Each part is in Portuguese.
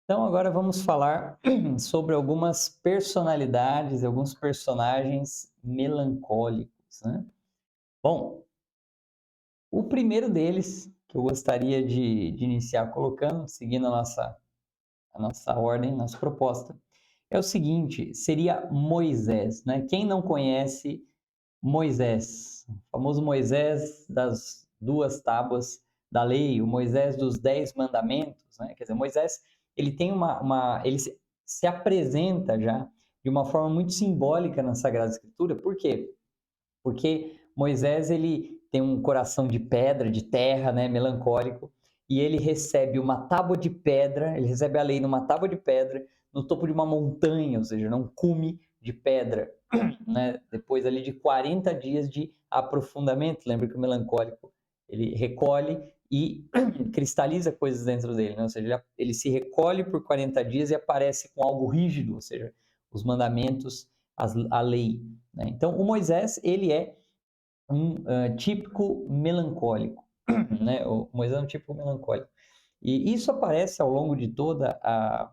Então, agora vamos falar sobre algumas personalidades, alguns personagens melancólicos, né? Bom, o primeiro deles, que eu gostaria de iniciar colocando, seguindo a nossa ordem, nossa proposta, é o seguinte: seria Moisés, né? Quem não conhece Moisés, o famoso Moisés das duas tábuas da lei, o Moisés dos 10 mandamentos, né? Quer dizer, Moisés, ele tem ele se apresenta já de uma forma muito simbólica na Sagrada Escritura. Por quê? Porque Moisés, ele tem um coração de pedra, de terra, né, melancólico, e ele recebe uma tábua de pedra, ele recebe a lei numa tábua de pedra, no topo de uma montanha, ou seja, num cume de pedra, né? Depois ali de 40 dias de aprofundamento. Lembra que o melancólico, ele recolhe e cristaliza coisas dentro dele, né? Ou seja, ele se recolhe por 40 dias e aparece com algo rígido, ou seja, os mandamentos, a lei, né? Então, o Moisés, ele é um típico melancólico, né? O Moisés é um típico melancólico. E isso aparece ao longo de toda a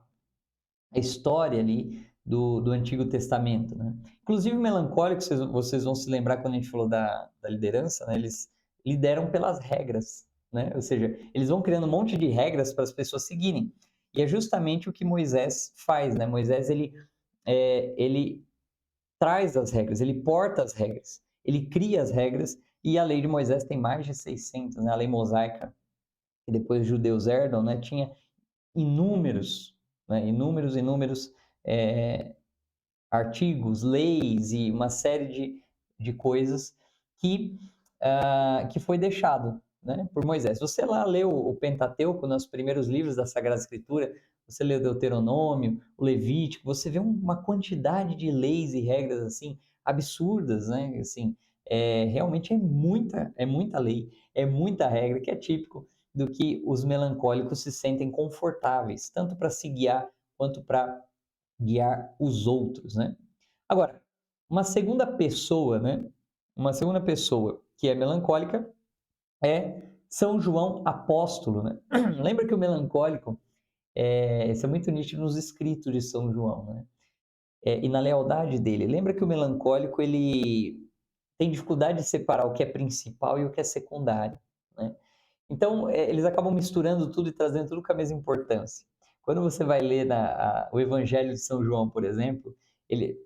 história ali do Antigo Testamento, né? Inclusive, o melancólico, vocês vão se lembrar quando a gente falou da liderança, né? Eles lideram pelas regras, né? Ou seja, eles vão criando um monte de regras para as pessoas seguirem. E é justamente o que Moisés faz, né? Moisés, ele traz as regras, ele porta as regras, ele cria as regras, e a lei de Moisés tem mais de 600, né? A lei mosaica, que depois os judeus herdam, né? Tinha inúmeros, né? Inúmeros é, artigos, leis e uma série de coisas que, que foi deixado, né, por Moisés. Você lá leu o Pentateuco, nos primeiros livros da Sagrada Escritura, você lê o Deuteronômio, o Levítico, você vê uma quantidade de leis e regras assim absurdas, né? Assim, realmente é muita lei, é muita regra, que é típico do que os melancólicos se sentem confortáveis, tanto para se guiar quanto para guiar os outros, né? Agora, uma segunda pessoa, né? Uma segunda pessoa que é melancólica é São João Apóstolo, né? Lembra que o melancólico, isso é muito nítido nos escritos de São João, né? E na lealdade dele. Lembra que o melancólico, ele tem dificuldade de separar o que é principal e o que é secundário, né? Então, eles acabam misturando tudo e trazendo tudo com a mesma importância. Quando você vai ler o Evangelho de São João, por exemplo,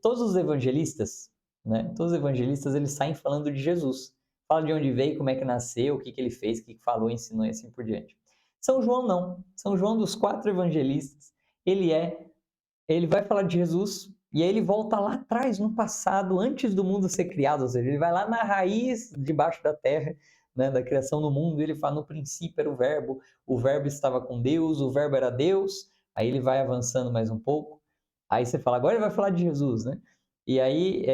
todos os evangelistas, né, todos os evangelistas, eles saem falando de Jesus. Fala de onde veio, como é que nasceu, o que, que ele fez, o que, que falou, ensinou e assim por diante. São João não. São João, dos 4 evangelistas, ele ele vai falar de Jesus e aí ele volta lá atrás, no passado, antes do mundo ser criado, ou seja, ele vai lá na raiz, debaixo da terra, né, da criação do mundo, e ele fala: no princípio era o verbo estava com Deus, o verbo era Deus. Aí ele vai avançando mais um pouco, aí você fala: agora ele vai falar de Jesus, né? E aí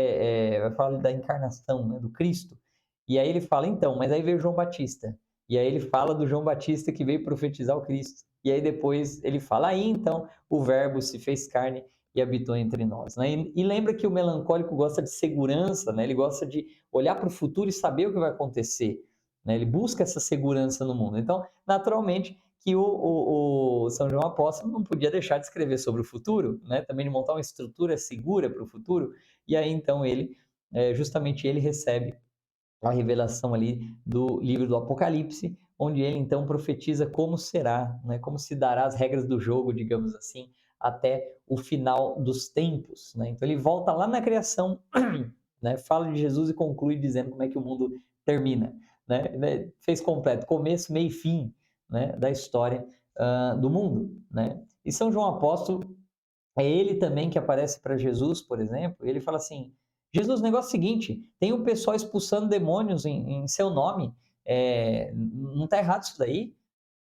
vai falar da encarnação, né, do Cristo. E aí ele fala: então, mas aí veio João Batista. E aí ele fala do João Batista que veio profetizar o Cristo. E aí depois ele fala: aí então o verbo se fez carne e habitou entre nós, né? E lembra que o melancólico gosta de segurança, né? Ele gosta de olhar para o futuro e saber o que vai acontecer, né? Ele busca essa segurança no mundo. Então, naturalmente, que o São João Apóstolo não podia deixar de escrever sobre o futuro, né? Também de montar uma estrutura segura para o futuro. E aí então justamente ele recebe a revelação ali do livro do Apocalipse, onde ele então profetiza como será, né, como se dará as regras do jogo, digamos assim, até o final dos tempos, né? Então ele volta lá na criação, né, fala de Jesus e conclui dizendo como é que o mundo termina, né? Fez completo, começo, meio e fim, né, da história do mundo, né? E São João Apóstolo, é ele também que aparece para Jesus, por exemplo, e ele fala assim: Jesus, o negócio é o seguinte, tem o pessoal expulsando demônios em seu nome, não está errado isso daí?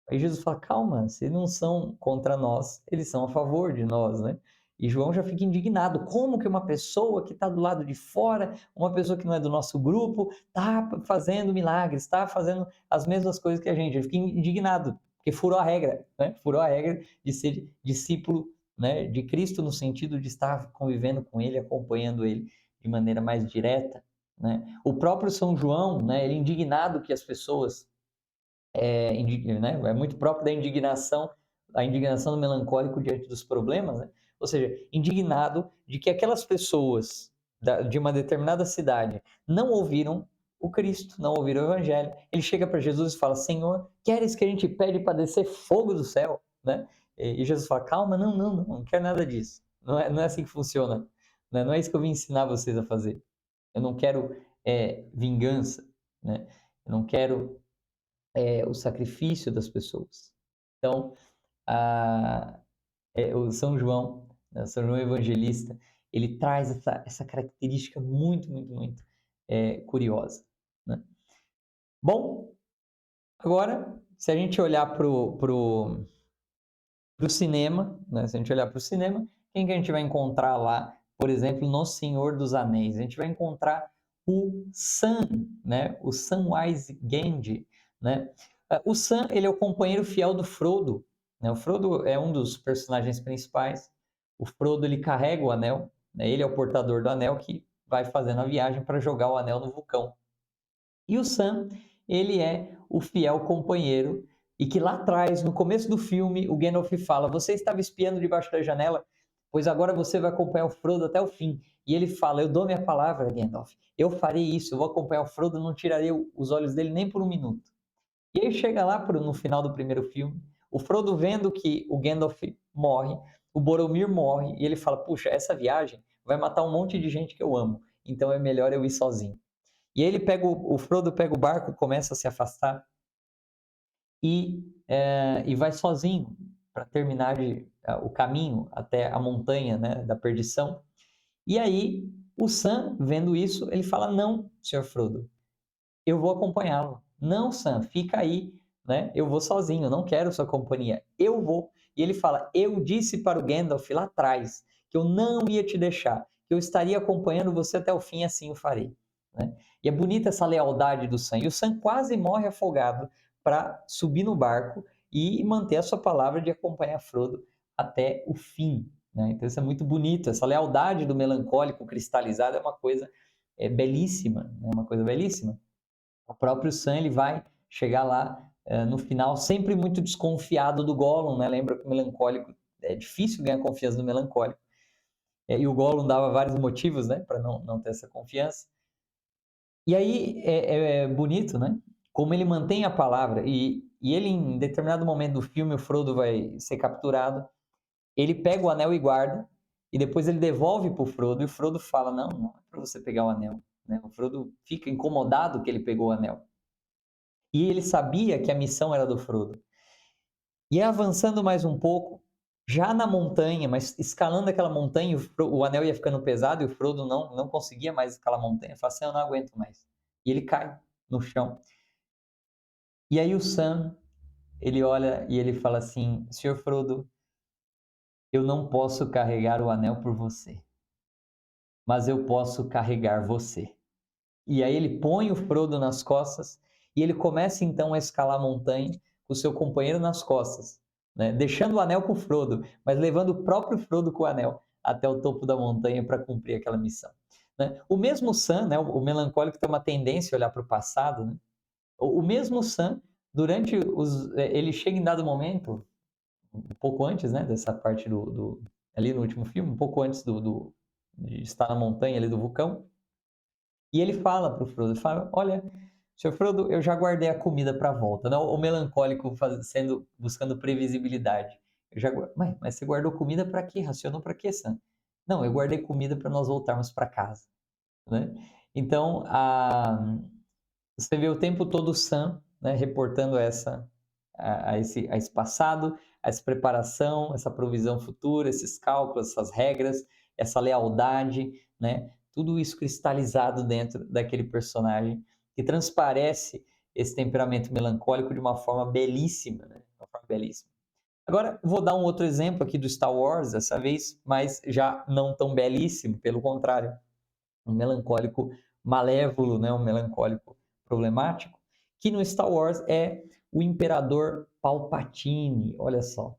Aí Jesus fala: calma, se não são contra nós, eles são a favor de nós, né? E João já fica indignado: como que uma pessoa que está do lado de fora, uma pessoa que não é do nosso grupo, está fazendo milagres, está fazendo as mesmas coisas que a gente? Ele fica indignado, porque furou a regra, né? Furou a regra de ser discípulo, né, de Cristo, no sentido de estar convivendo com ele, acompanhando ele de maneira mais direta, né? O próprio São João, né, ele é indignado que as pessoas, né, é muito próprio da indignação a indignação do melancólico diante dos problemas, né? Ou seja, indignado de que aquelas pessoas de uma determinada cidade não ouviram o Cristo, não ouviram o Evangelho. Ele chega para Jesus e fala: Senhor, queres que a gente pede para descer fogo do céu? Né? E Jesus fala: calma, não quero nada disso. Não é assim que funciona. Não é isso que eu vim ensinar vocês a fazer. Eu não quero vingança, né? Eu não quero o sacrifício das pessoas. Então, o São João, né, São João Evangelista, ele traz essa característica muito curiosa. Né? Bom, agora, se a gente olhar para o cinema, né? Se a gente olhar para o cinema, quem que a gente vai encontrar lá, por exemplo, no Senhor dos Anéis? A gente vai encontrar o Sam, né? O Samwise Gamgee, né? O Sam, ele é o companheiro fiel do Frodo, né? O Frodo é um dos personagens principais. O Frodo, ele carrega o anel, né? Ele é o portador do anel que vai fazendo a viagem para jogar o anel no vulcão. E o Sam, ele é o fiel companheiro e que lá atrás, no começo do filme, o Gandalf fala: você estava espiando debaixo da janela, pois agora você vai acompanhar o Frodo até o fim. E ele fala: eu dou minha palavra, Gandalf, eu farei isso, eu vou acompanhar o Frodo, não tirarei os olhos dele nem por um minuto. E aí chega lá no final do primeiro filme, o Frodo vendo que o Gandalf morre, o Boromir morre, e ele fala: puxa, essa viagem vai matar um monte de gente que eu amo, então é melhor eu ir sozinho. E aí ele o Frodo pega o barco, começa a se afastar e vai sozinho para terminar o caminho até a montanha, né, da perdição. E aí o Sam, vendo isso, ele fala: não, Sr. Frodo, eu vou acompanhá-lo. Não, Sam, fica aí, né? Eu vou sozinho, não quero sua companhia. Eu vou. E ele fala: eu disse para o Gandalf lá atrás que eu não ia te deixar, que eu estaria acompanhando você até o fim, assim o farei. Né? E é bonita essa lealdade do Sam. E o Sam quase morre afogado para subir no barco e manter a sua palavra de acompanhar Frodo até o fim. Né? Então isso é muito bonito. Essa lealdade do melancólico cristalizado é uma coisa belíssima, é uma coisa belíssima. O próprio Sam, ele vai chegar lá no final sempre muito desconfiado do Gollum, né? Lembra que o melancólico é difícil ganhar confiança do melancólico. E o Gollum dava vários motivos, né, para não ter essa confiança. E aí é bonito, né? Como ele mantém a palavra e ele em determinado momento do filme o Frodo vai ser capturado, ele pega o anel e guarda e depois ele devolve para o Frodo e o Frodo fala: não é para você pegar o anel. Né? O Frodo fica incomodado que ele pegou o anel. E ele sabia que a missão era do Frodo. E avançando mais um pouco, já na montanha, mas escalando aquela montanha, o anel ia ficando pesado e o Frodo não conseguia mais escalar a montanha. Fala assim: eu não aguento mais. E ele cai no chão. E aí o Sam, ele olha e ele fala assim: Senhor Frodo, eu não posso carregar o anel por você, mas eu posso carregar você. E aí ele põe o Frodo nas costas e ele começa então a escalar a montanha com o seu companheiro nas costas, né? Deixando o anel com o Frodo, mas levando o próprio Frodo com o anel até o topo da montanha para cumprir aquela missão. Né? O mesmo Sam, né, o melancólico tem uma tendência a olhar para o passado, né? O mesmo Sam, ele chega em dado momento, um pouco antes, né, dessa parte ali no último filme, um pouco antes de estar na montanha ali do vulcão, e ele fala para o Frodo, fala: olha, Sr. Frodo, eu já guardei a comida para a volta. Não, o melancólico buscando previsibilidade. Mas você guardou comida para quê? Racionou para quê, Sam? Não, eu guardei comida para nós voltarmos para casa. Né? Então, você vê o tempo todo o Sam, né, reportando esse passado, essa preparação, essa provisão futura, esses cálculos, essas regras, essa lealdade, né? Tudo isso cristalizado dentro daquele personagem que transparece esse temperamento melancólico de uma forma belíssima, né? Uma forma belíssima. Agora, vou dar um outro exemplo aqui do Star Wars, dessa vez, mas já não tão belíssimo, pelo contrário, um melancólico malévolo, né? Um melancólico problemático, que no Star Wars é o Imperador Palpatine. Olha só,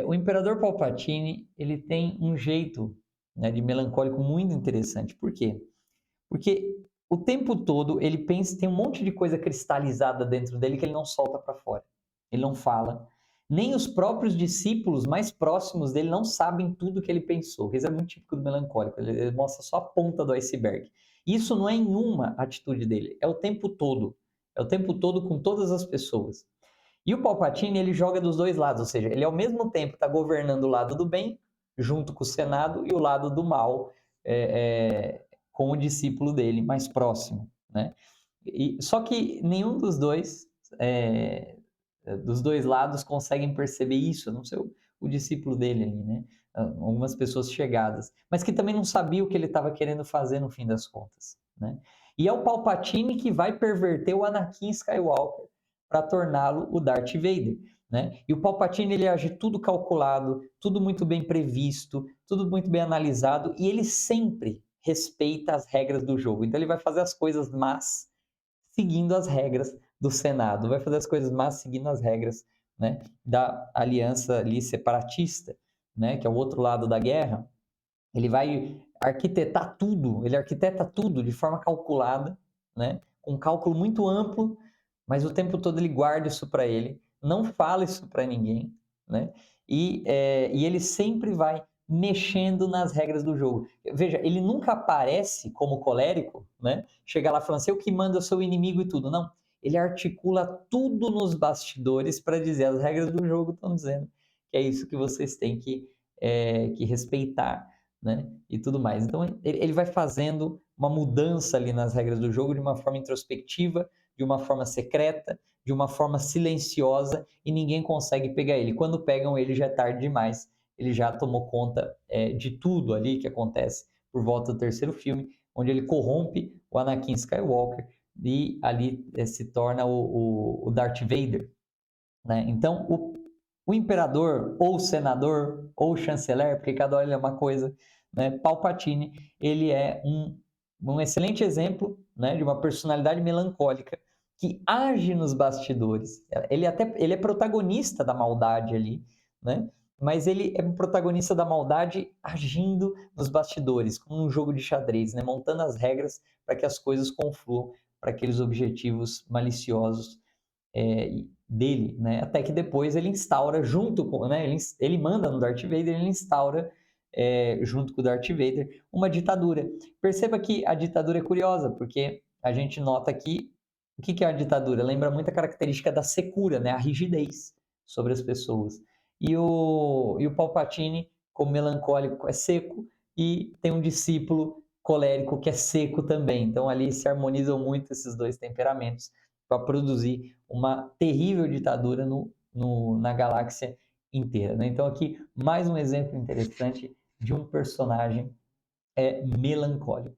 o Imperador Palpatine, ele tem um jeito, né, de melancólico muito interessante. Por quê? Porque o tempo todo ele pensa, tem um monte de coisa cristalizada dentro dele que ele não solta para fora. Ele não fala, Nem os próprios discípulos mais próximos dele não sabem tudo que ele pensou. Isso é muito típico do melancólico, ele mostra só a ponta do iceberg. Isso não é em uma atitude dele, é o tempo todo. É o tempo todo com todas as pessoas. E o Palpatine, ele joga dos dois lados, ou seja, ele ao mesmo tempo está governando o lado do bem, junto com o Senado, e o lado do mal, com o discípulo dele mais próximo, né? Só que nenhum dos dois lados conseguem perceber isso, a não ser o discípulo dele ali, né? Algumas pessoas chegadas, mas que também não sabia o que ele estava querendo fazer no fim das contas, né? E é o Palpatine que vai perverter o Anakin Skywalker para torná-lo o Darth Vader, né? E o Palpatine, ele age tudo calculado, tudo muito bem previsto, tudo muito bem analisado, e ele sempre respeita as regras do jogo. Então ele vai fazer as coisas más seguindo as regras do Senado, vai fazer as coisas más seguindo as regras, né, da aliança ali separatista, né, que é o outro lado da guerra. Ele vai arquitetar tudo, ele arquiteta tudo de forma calculada, né, com um cálculo muito amplo, mas o tempo todo ele guarda isso para ele, não fala isso para ninguém, né, e ele sempre vai mexendo nas regras do jogo. Veja, ele nunca aparece como colérico, né, chega lá falando assim, eu que mando, eu sou o inimigo e tudo, não. Ele articula tudo nos bastidores para dizer, as regras do jogo estão dizendo que é isso que vocês têm que respeitar, né? E tudo mais. Então, ele vai fazendo uma mudança ali nas regras do jogo de uma forma introspectiva, de uma forma secreta, de uma forma silenciosa, e ninguém consegue pegar ele. Quando pegam ele, já é tarde demais. Ele já tomou conta de tudo ali que acontece por volta do terceiro filme, onde ele corrompe o Anakin Skywalker e ali se torna o Darth Vader, né? Então, o imperador, ou senador, ou chanceler, porque cada hora é uma coisa, né? Palpatine, ele é um excelente exemplo, né, de uma personalidade melancólica que age nos bastidores. Ele é protagonista da maldade ali, né? Mas ele é um protagonista da maldade agindo nos bastidores, como um jogo de xadrez, né? Montando as regras para que as coisas confluam para aqueles objetivos maliciosos dele, né? Até que depois ele instaura junto com, né? Ele manda no Darth Vader, ele instaura junto com o Darth Vader uma ditadura. Perceba que a ditadura é curiosa, porque a gente nota aqui o que é a ditadura? Lembra muito a característica da secura, né? A rigidez sobre as pessoas. E o Palpatine, como melancólico, é seco, e tem um discípulo colérico que é seco também. Então ali se harmonizam muito esses dois temperamentos para produzir uma terrível ditadura na galáxia inteira, né? Então aqui mais um exemplo interessante de um personagem melancólico.